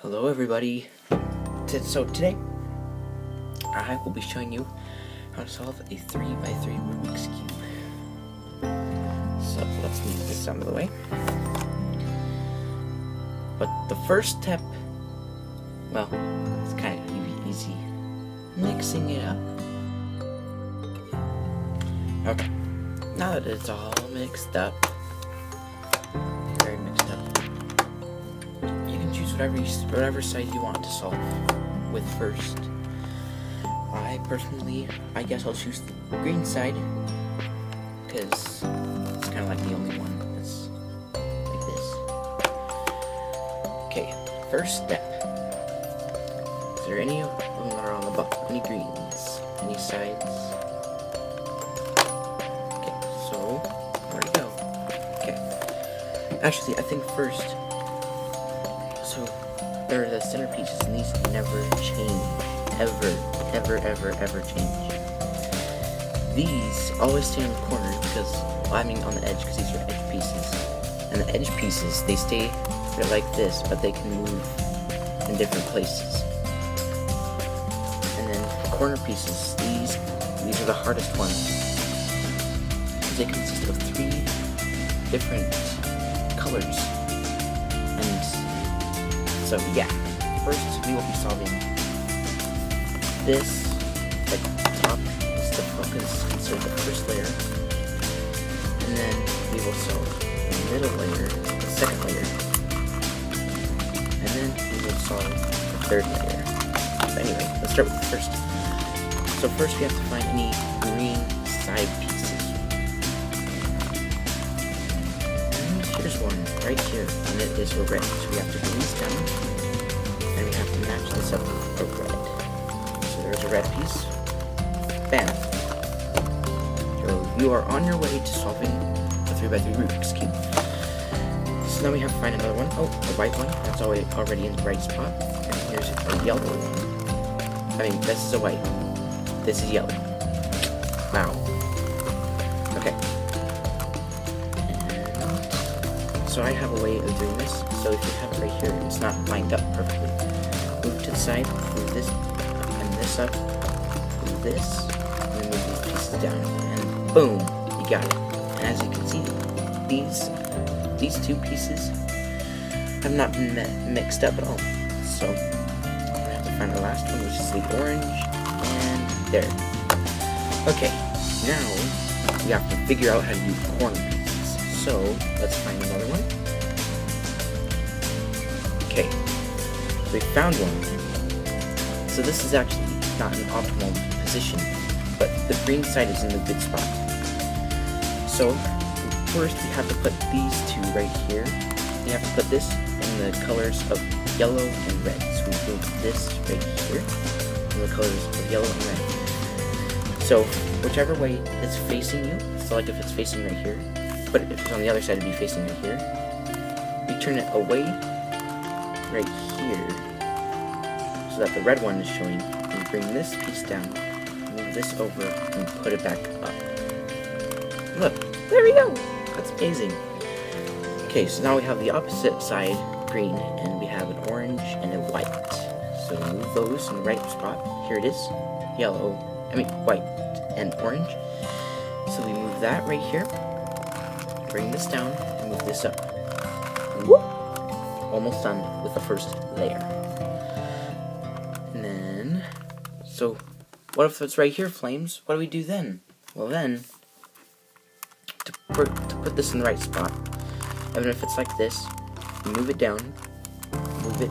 Hello everybody. So today I will be showing you how to solve a 3x3 Rubik's Cube. So let's move this out of the way. But the first step, well, it's kind of easy. Mixing it up. Okay, now that it's all mixed up, very mixed up, you can choose whatever side you want to solve with first. I guess I'll choose the green side, because it's kind of like the only one that's like this. Okay, first step. Is there any of them that are on the bottom? Any greens? Any sides? Okay, so, where do we go? Okay. Actually, I think first, so, they're the center pieces, and these never change. Ever change. These always stay on the corner because, well, I mean on the edge, because these are edge pieces. And the edge pieces, they stay, they're like this, but they can move in different places. And then the corner pieces, these are the hardest ones. Because they consist of 3 different colors. And so yeah, first we will be solving this at the top is the focus, insert the first layer, and then we will solve the middle layer, the second layer, and then we will solve the third layer. So anyway, let's start with the first. So first we have to find any green side pieces. And here's one right here, and it is red. So we have to bring this down, and we have to match this up with a red. There's a red piece. Bam. So you are on your way to solving the 3x3 Rubik's Cube. So now we have to find another one. Oh, a white one. That's already in the right spot. And here's a yellow one. I mean, this is a white. This is yellow. Wow. Okay. And so I have a way of doing this. So if you have it right here, it's not lined up perfectly. Move to the side, move this up, move this, and then move these pieces down, and boom, you got it. And as you can see, these 2 pieces have not been mixed up at all. So we have to find the last one, which is the orange, and there. Okay, now we have to figure out how to use corner pieces. So let's find another one. Okay, we found one. So this is actually not an optimal position, but the green side is in the good spot. So first we have to put these 2 right here. We have to put this in the colors of yellow and red. So we move this right here in the colors of yellow and red. So whichever way it's facing you, so like if it's facing right here, but if it's on the other side it'd be facing right here, you turn it away right here so that the red one is showing. Bring this piece down, move this over, and put it back up. Look, there we go! That's amazing. Okay, so now we have the opposite side, green, and we have an orange and a white. So move those in the right spot. Here it is, white and orange. So we move that right here, bring this down, and move this up. Whoop! Almost done with the first layer. And then, so what if it's right here, flames? What do we do then? Well then, to put this in the right spot, even if it's like this, you move it down, move it,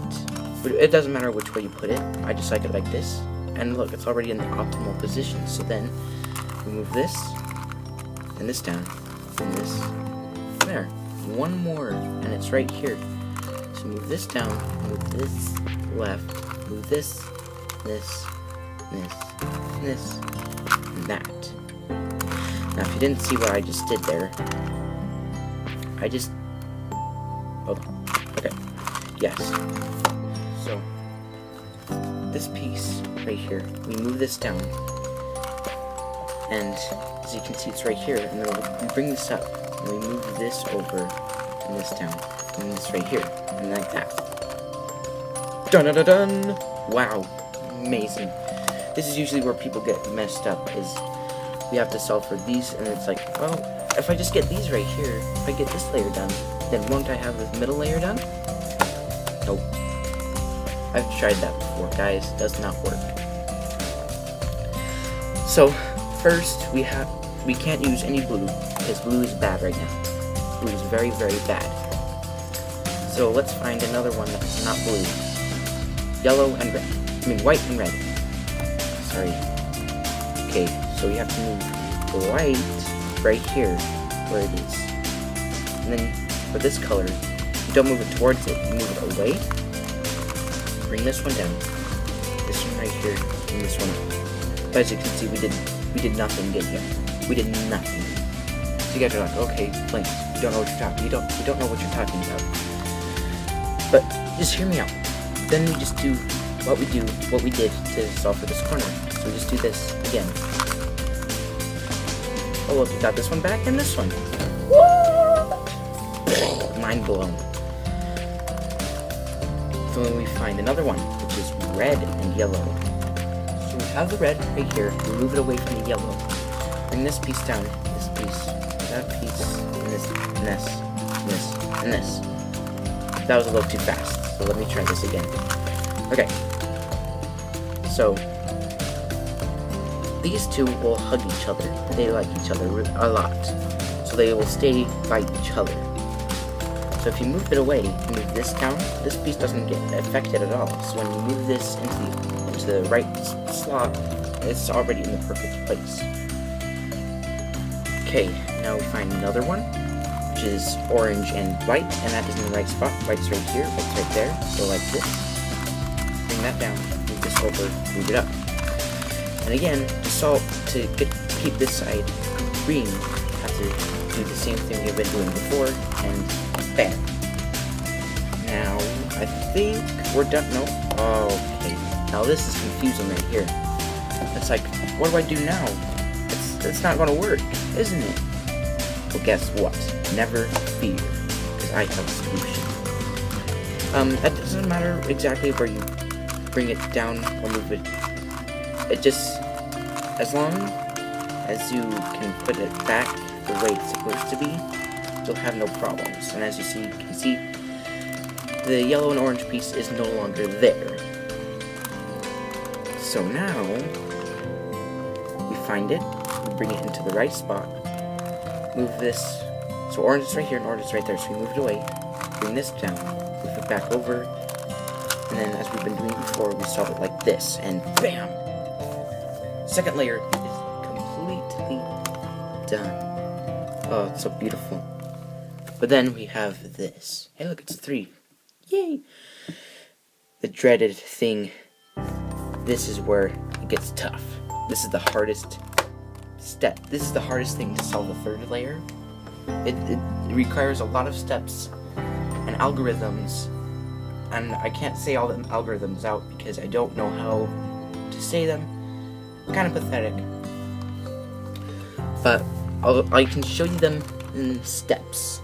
it doesn't matter which way you put it, I just like it like this, and look, it's already in the optimal position. So then, we move this, and this down, and this, there, one more, and it's right here. So move this down, move this left, move this, this, and that. Now, if you didn't see what I just did there, hold on. Okay. Yes. So, this piece right here, we move this down, and as you can see, it's right here, and then we bring this up, and we move this over, and this down, and this right here, and like that. Dun dun dun dun! Wow, amazing. This is usually where people get messed up, is we have to solve for these, and it's like, well, if I just get these right here, if I get this layer done, then won't I have this middle layer done? Nope. I've tried that before, guys. Does not work. So, first, we can't use any blue, because blue is bad right now. Blue is very, very bad. So let's find another one that's not blue. Yellow and red. I mean, white and red. Sorry. Okay, so we have to move the white right here, where it is. And then, for this color, you don't move it towards it, you move it away. Bring this one down. This one right here, and this one up. But as you can see, we did nothing good here. We did nothing. So you guys are like, okay, Flames, you don't know what you're talking. You don't know what you're talking about. But just hear me out. Then we just do what we did to solve for this corner. So we just do this again. Oh look, we got this one back and this one. Woo! Mind blown. So then we find another one, which is red and yellow. So we have the red right here. We move it away from the yellow. Bring this piece down. This piece, that piece, and this, and this, and this, and this. That was a little too fast, so let me try this again. Okay. So, these two will hug each other. They like each other a lot. So they will stay by each other. So if you move it away, you move this down, this piece doesn't get affected at all. So when you move this into the right slot, it's already in the perfect place. Okay, now we find another one, which is orange and white, and that is in the right spot. White's right here, white's right there. So like this. Bring that down, move this over, move it up. And again, to keep this side green, you have to do the same thing we've been doing before, and bam. Now, I think we're done. No. Okay. Now this is confusing right here. It's like, what do I do now? It's not going to work, isn't it? Well, guess what? Never fear, because I have a solution. That doesn't matter exactly where you bring it down or move it. It just, as long as you can put it back the way it's supposed to be, you'll have no problems. And as you can see, the yellow and orange piece is no longer there. So now, we find it, we bring it into the right spot, move this, so orange is right here and orange is right there, so we move it away, bring this down, move it back over, and then as we've been doing before, we solve it like this, and BAM! Second layer is completely done. Oh, it's so beautiful. But then we have this. Hey look, it's 3. Yay! The dreaded thing. This is where it gets tough. This is the hardest step. This is the hardest thing to solve the third layer. It requires a lot of steps and algorithms. And I can't say all the algorithms out because I don't know how to say them. Kind of pathetic. But I can show you them in steps,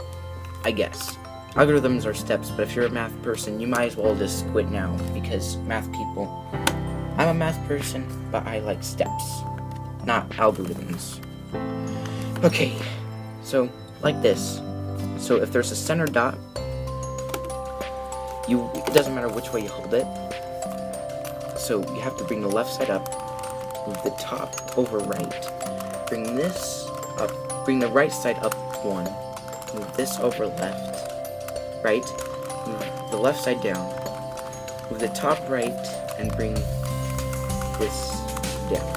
I guess. Algorithms are steps, but if you're a math person, you might as well just quit now, because math people... I'm a math person, but I like steps, not algorithms. Okay, so, like this. So if there's a center dot, it doesn't matter which way you hold it. So you have to bring the left side up, move the top over right, bring this up, bring the right side up 1, move this over left, right, move the left side down, move the top right, and bring this down.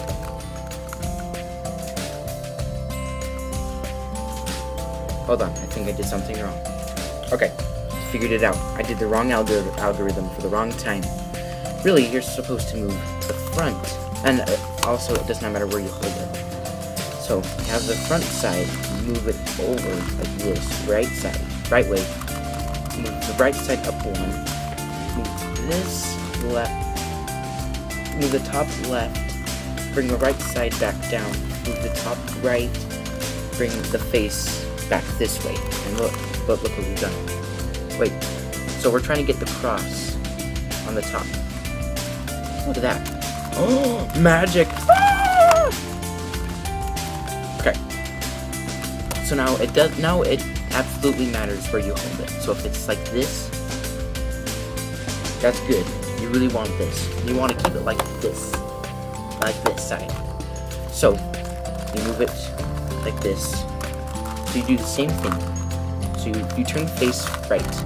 Hold on, I think I did something wrong. Okay, figured it out. I did the wrong algorithm for the wrong time. Really, you're supposed to move the front, and also it does not matter where you hold it. So, you have the front side, move it over like this, right side, right way. Move the right side up 1, move this left, move the top left, bring the right side back down, move the top right, bring the face back this way, and look what we've done. Wait, so we're trying to get the cross. on the top. Look at that. Oh, magic! Ah! Okay. So now it absolutely matters where you hold it. So if it's like this, that's good. You really want this. You want to keep it like this side. So you move it like this. So you do the same thing. So you turn the face right.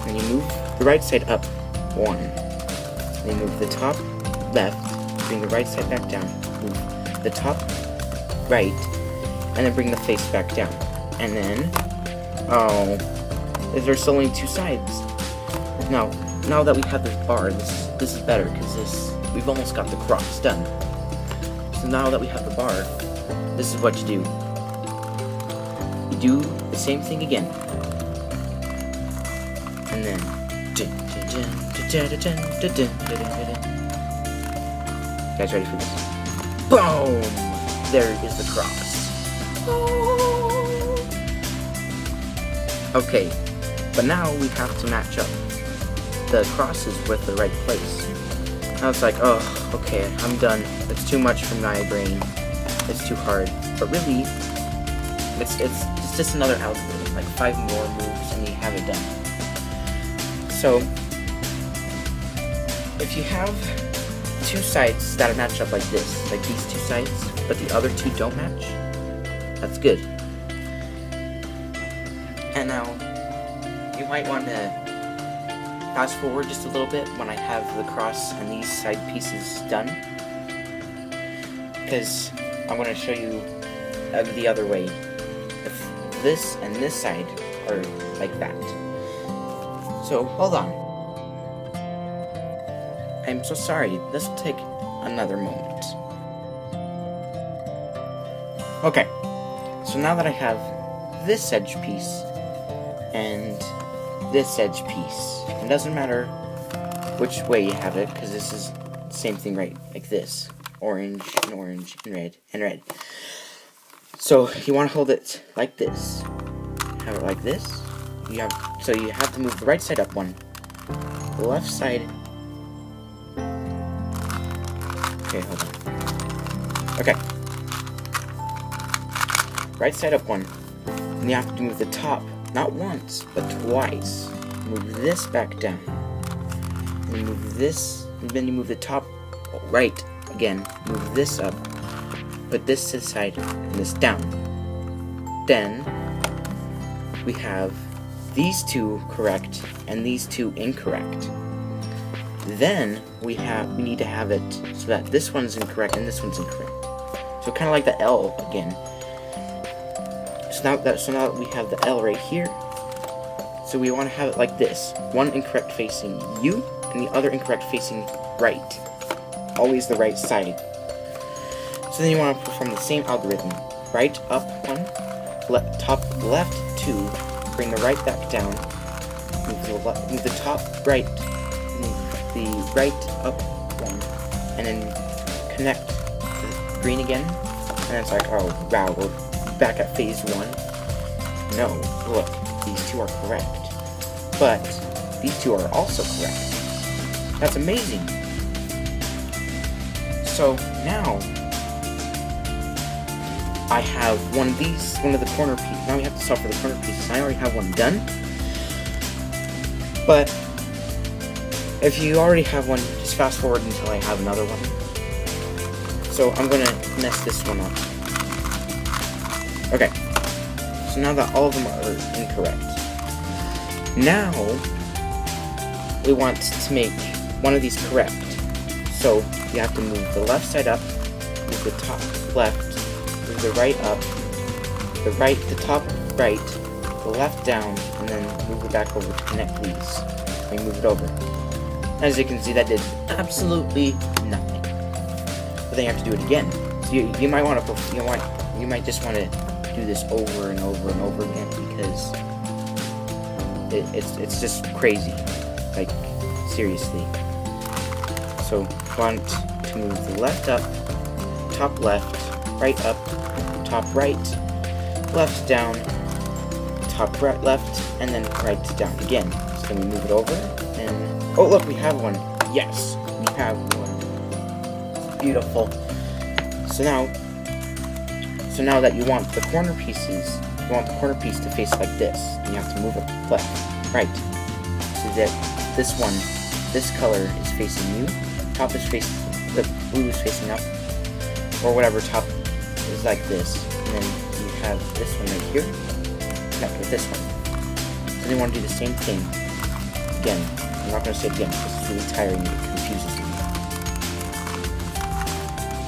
And you move the right side up. 1. And you move the top left. Bring the right side back down. Move the top right. And then bring the face back down. And then, oh, there's only 2 sides. Now that we have this bar, this is better because we've almost got the cross done. So now that we have the bar, this is what you do. You do the same thing again. And then you guys ready for this? Boom! There is the cross. Okay, but now we have to match up the crosses with the right place. Now it's like, oh, okay, I'm done. It's too much for my brain. It's too hard. But really, it's just another algorithm, like 5 more moves and you have it done. So, if you have 2 sides that match up like this, like these 2 sides, but the other 2 don't match, that's good. And now, you might want to fast forward just a little bit when I have the cross and these side pieces done, because I'm going to show you the other way. If this and this side are like that. So, hold on. I'm so sorry, this will take another moment. Okay, so now that I have this edge piece and this edge piece, it doesn't matter which way you have it, because this is the same thing, right? Like this. Orange, and orange, and red, and red. So, you want to hold it like this. Have it like this. So you have to move the right side up 1. The left side... Okay, hold on. Okay. Right side up 1. And you have to move the top, not once, but twice. Move this back down. And you move this, and then you move the top right again. Move this up. Put this to the side, and this down. Then, we have these 2 correct, and these 2 incorrect. Then, we need to have it so that this one's incorrect, and this one's incorrect. So kind of like the L again. So now that we have the L right here, so we want to have it like this. 1 incorrect facing you, and the other incorrect facing right. Always the right side. So then you want to perform the same algorithm. Right up 1, top left 2, bring the right back down, move the top right, move the right up 1, and then connect the green again, and then it's like, oh wow, we're back at phase 1. No, look, these 2 are correct. But these 2 are also correct. That's amazing. So now I have one of the corner pieces. Now we have to solve for the corner pieces. I already have one done. But if you already have one, just fast forward until I have another one. So I'm gonna mess this one up. Okay. So now that all of them are incorrect. Now we want to make one of these correct. So you have to move the left side up, move the top left, move the right up, the top right, the left down, and then move it back over to connect these. And move it over. As you can see, that did absolutely nothing. But then you have to do it again. So you might want to, you might just want to do this over and over and over again because it's just crazy. Like, seriously. So, want to move the left up, top left, right up, top right, left down, top right left, and then right down again. So then we move it over, And oh look, we have one. Yes, we have one. Beautiful. So now that you want the corner pieces, you want the corner piece to face like this. And you have to move it left, right. So that this color is facing you. Top is facing, the blue is facing up, or whatever. Top is like this, and then you have this one right here, connect with this one. So they want to do the same thing again. I'm not going to say it again because it's really tiring and it confuses me.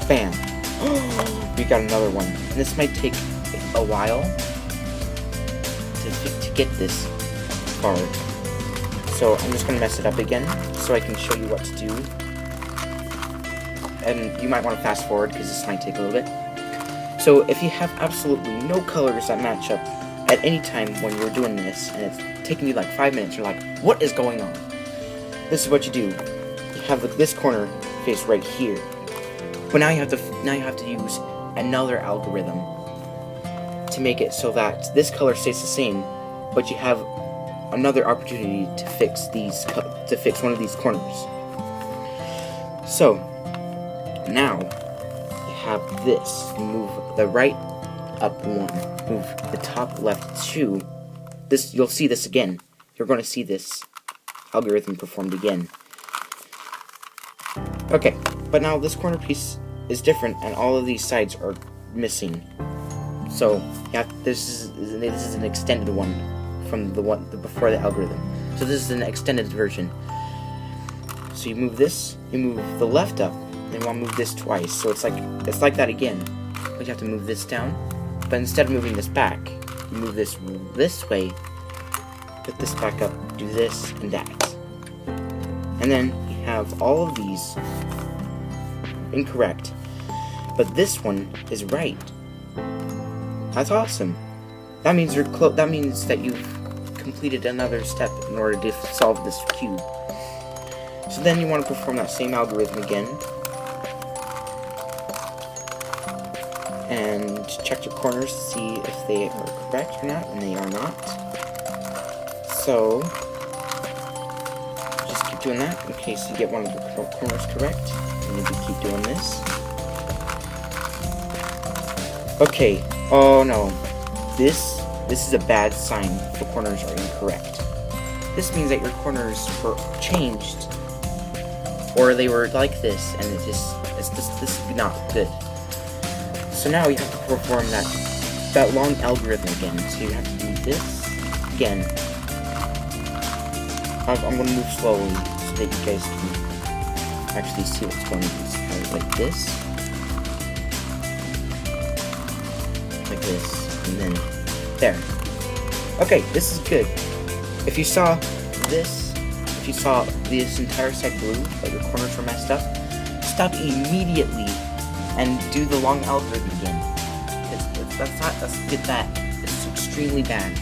Bam! We got another one. And this might take a while to get this far. So I'm just going to mess it up again so I can show you what to do. And you might want to fast forward because this might take a little bit. So if you have absolutely no colors that match up at any time when you're doing this, and it's taking you like 5 minutes, you're like, what is going on? This is what you do. You have this corner face right here. But now you have to use another algorithm to make it so that this color stays the same, but you have another opportunity to fix one of these corners. So now you have this. You move the right up one, move the top left two. This, you'll see this again. You're going to see this algorithm performed again. Okay, but now this corner piece is different, and all of these sides are missing. So yeah, this is an extended one from the one before the algorithm. So this is an extended version. So you move this, you move the left up, then you want to move this twice. So it's like that again. But you have to move this down. But instead of moving this back, you move this way, put this back up, do this and that. And then you have all of these incorrect, but this one is right. That's awesome. That means that means that you've completed another step in order to solve this cube. So then you want to perform that same algorithm again, and check your corners to see if they are correct or not, and they are not. So just keep doing that in case you get one of the corners correct, and you keep doing this. Okay. Oh no. This is a bad sign if the corners are incorrect. This means that your corners were changed, or they were like this, and this is not good. So now you have to perform that long algorithm again. So you have to do this again. I'm going to move slowly so that you guys can actually see what's going on. So kind of like this, and then there. Okay, this is good. If you saw this entire side blue, but your corners were messed up, stop immediately and do the long algorithm again. That's get that. It's extremely bad.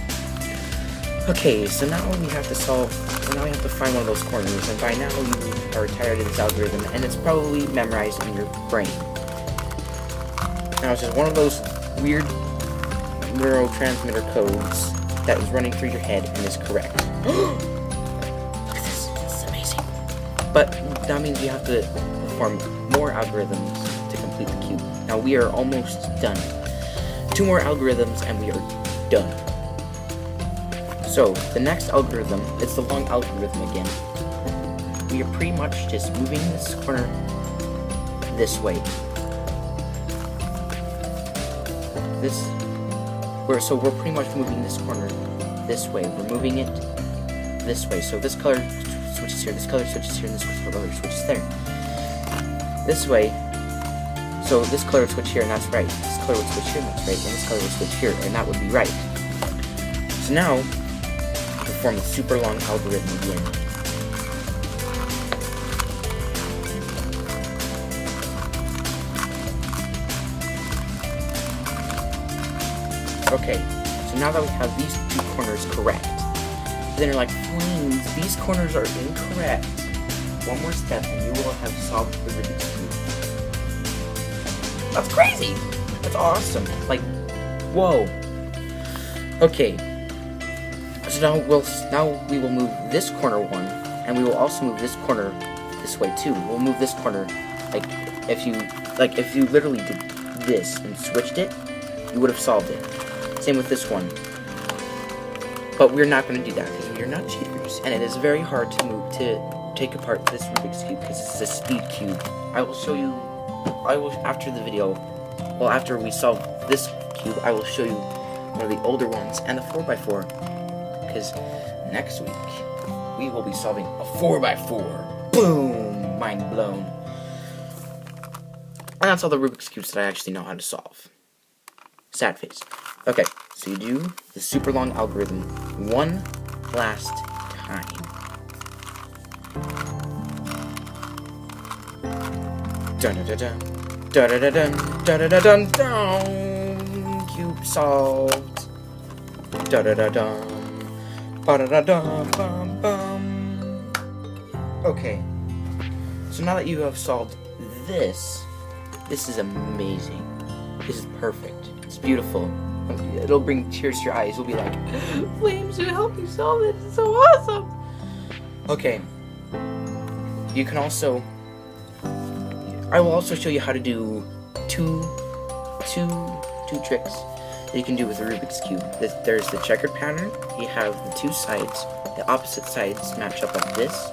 Okay, so now we have to find one of those corners, and by now you are tired of this algorithm, and it's probably memorized in your brain. Now it's just one of those weird neurotransmitter codes that is running through your head and is correct. Look at this, this is amazing. But that means you have to perform more algorithms to complete the cube. Now we are almost done. 2 more algorithms and we are done. So the next algorithm, it's the long algorithm again. We are pretty much just moving this corner this way. So we're pretty much moving this corner this way. We're moving it this way. So this color switches here, this color switches here, and this color switches there. This way. So this color would switch here, and that's right. This color would switch here, and that's right. And this color would switch here, and that would be right. So now, perform the super long algorithm again. Okay, so now that we have these 2 corners correct, then you're like, flames, these corners are incorrect. One more step and you will have solved the Rubik's Cube. That's crazy! That's awesome. Like, whoa. Okay. So now we will move this corner one And we will also move this corner this way too. We'll move this corner, like if you literally did this and switched it, you would have solved it. Same with this one. But we're not going to do that because we're not cheaters, and it is very hard to take apart this Rubik's Cube because this is a speed cube. I will show you, after the video, well, after we solve this cube, I will show you one of the older ones and the 4x4, because next week we will be solving a 4x4. Boom! Mind blown. And that's all the Rubik's Cubes that I actually know how to solve. Sad face. Okay, so you do the super long algorithm one last time. Dun dun dun dun dun dun dun dun dun dun. Cube solved. Dun dun dun dun. Ba da da dum bum bum. Okay, so now that you have solved this is amazing. This is perfect. It's beautiful. It'll bring tears to your eyes. You'll be like, Flames, you help me solve it. It's so awesome. Okay. You can also, I will also show you how to do two tricks that you can do with the Rubik's Cube. There's the checkered pattern. You have the two sides. The opposite sides match up like this.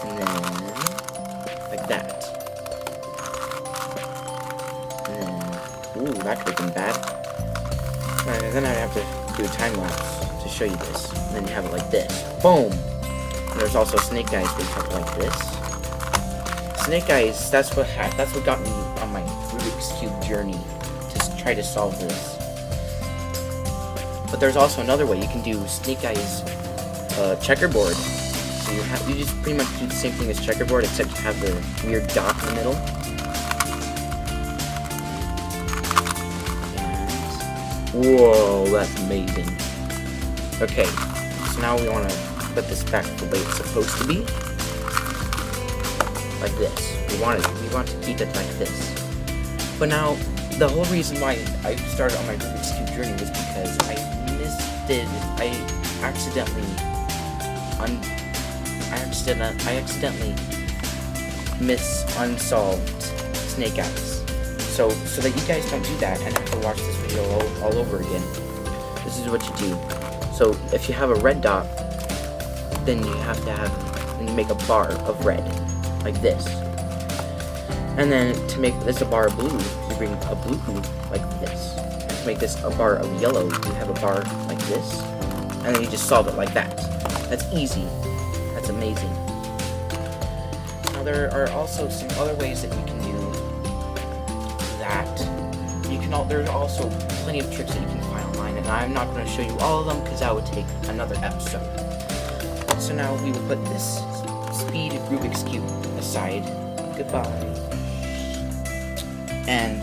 And then, like that. Ooh, that could have been bad. And then I have to do a time lapse to show you this. And then you have it like this. Boom! And there's also Snake Eyes where you have it like this. Snake Eyes, that's what got me on my Rubik's Cube journey to try to solve this. But there's also another way. You can do Snake Eyes checkerboard. So you just pretty much do the same thing as checkerboard, except you have the weird dot in the middle. Whoa, that's amazing. Okay, so now we want to put this back the way it's supposed to be. Like this. We want to keep it like this. But now, the whole reason why I started on my Rubik's Cube journey was because I accidentally unsolved Snake Eyes. So that you guys don't do that and have to watch this video all over again, this is what you do. So if you have a red dot, then you make a bar of red, like this. And then to make this a bar of blue, you bring a blue like this. And to make this a bar of yellow, you have a bar like this. And then you just solve it like that. That's easy. That's amazing. Now there are also some other ways that you can do that. There's also plenty of tricks that you can find online, and I'm not going to show you all of them because that would take another episode. So now we will put this speed Rubik's Cube aside. Goodbye. And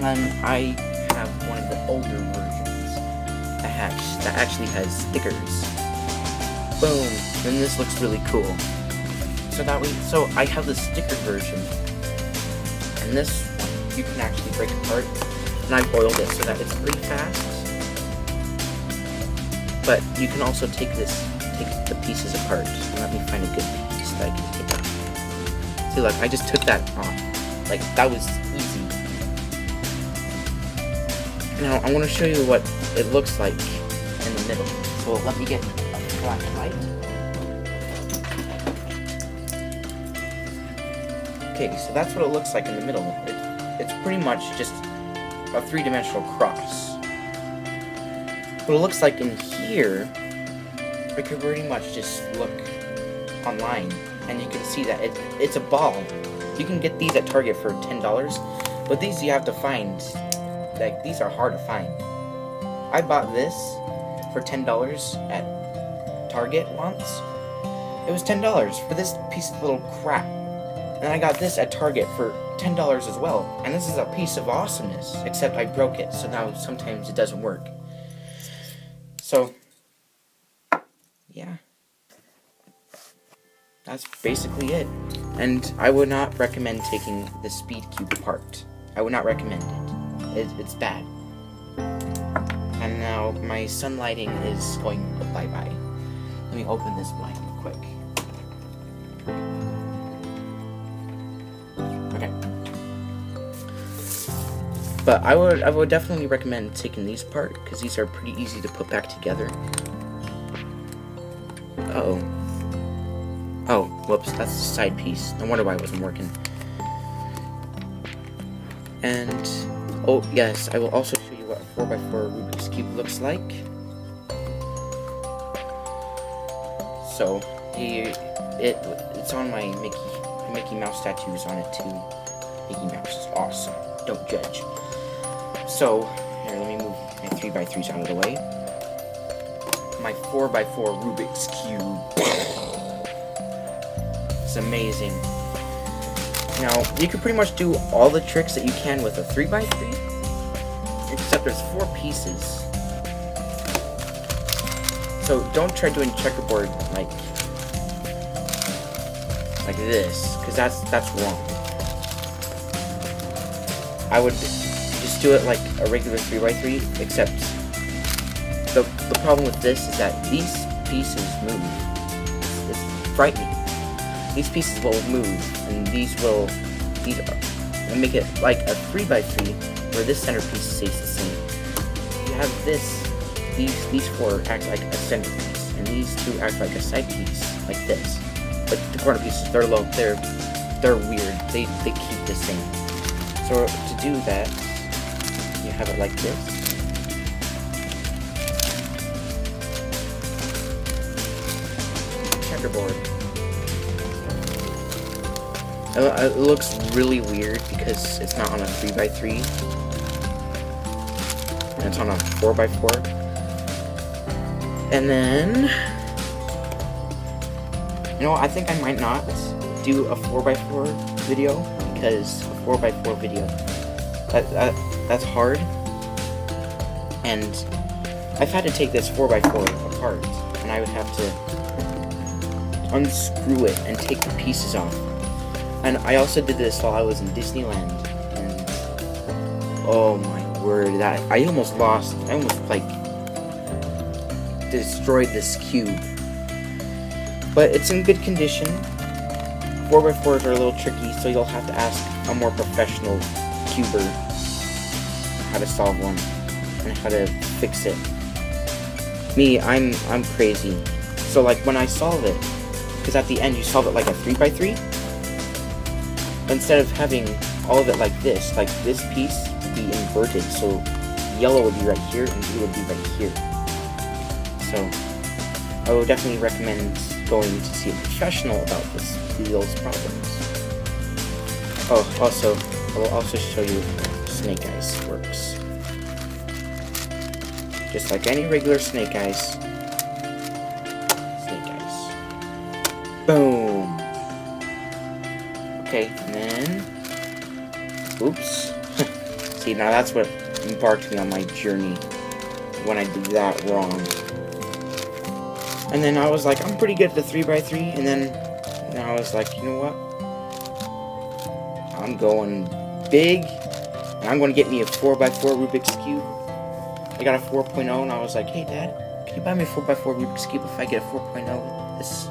then I have one of the older versions that actually has stickers. Boom. And this looks really cool. So I have the sticker version, and this you can actually break apart, and I boiled it so that it's pretty fast. But you can also take the pieces apart. Let me find a good piece that I can take out. See, look, I just took that off. Like, that was easy. Now, I want to show you what it looks like in the middle. So let me get a black light. Okay, so that's what it looks like in the middle. It's pretty much just a three-dimensional cross. What it looks like in here, I could pretty much just look online, and you can see that it's a ball. You can get these at Target for $10, but these you have to find. Like, these are hard to find. I bought this for $10 at Target once. It was $10 for this piece of little crap. And I got this at Target for $10 as well. And this is a piece of awesomeness, except I broke it, so now sometimes it doesn't work. So, yeah. That's basically it. And I would not recommend taking the speed cube apart. I would not recommend it. It's bad. And now my sun lighting is going bye-bye. open this blank quick. Okay. But I would definitely recommend taking these apart, because these are pretty easy to put back together. Uh-oh. Oh, whoops, that's the side piece. No wonder why it wasn't working. And, oh yes, I will also show you what a 4x4 Rubik's Cube looks like. So, it's on my Mickey Mouse tattoos on it too. Mickey Mouse is awesome. Don't judge. So, here, let me move my 3x3s out of the way. My 4x4 Rubik's Cube. It's amazing. Now, you can pretty much do all the tricks that you can with a 3x3, except there's 4 pieces. So don't try doing checkerboard like this, because that's wrong. I would just do it like a regular 3x3, except the problem with this is that these pieces move. It's frightening. These pieces will move, and these will make it like a 3x3, where this centerpiece stays the same. You have these 4 act like a centerpiece, and these 2 act like a side piece, like this. But the corner pieces, they're low, they're weird. They keep the same. So to do that, you have it like this. Checkerboard. It looks really weird because it's not on a 3x3, and it's on a 4x4. And then, you know, I think I might not do a 4x4 video, because a 4x4 video, that's hard, and I've had to take this 4x4 apart, and I would have to unscrew it and take the pieces off. And I also did this while I was in Disneyland, and oh my word, I almost like destroyed this cube. But it's in good condition. 4x4s are a little tricky, so you'll have to ask a more professional cuber how to solve one and how to fix it. Me, I'm crazy. So like when I solve it, because at the end you solve it like a 3x3, instead of having all of it like this piece would be inverted, so yellow would be right here and blue would be right here. So I would definitely recommend going to see a professional about those problems. Oh, also, I will also show you how Snake Eyes works. Just like any regular Snake Eyes. Snake Eyes. Boom! Okay, and then... Oops. See, now that's what embarked me on my journey, when I did that wrong. And then I was like, I'm pretty good at the 3x3, and then I was like, you know what? I'm going big, and I'm going to get me a 4x4 Rubik's Cube. I got a 4.0, and I was like, hey Dad, can you buy me a 4x4 Rubik's Cube if I get a 4.0 this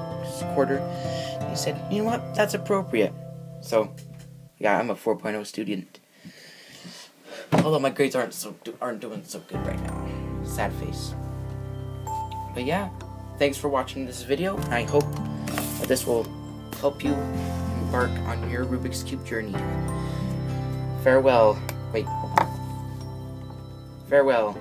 quarter? And he said, you know what? That's appropriate. So, yeah, I'm a 4.0 student. Although my grades aren't doing so good right now. Sad face. But yeah, thanks for watching this video. I hope that this will help you embark on your Rubik's Cube journey. Farewell. Wait. Farewell.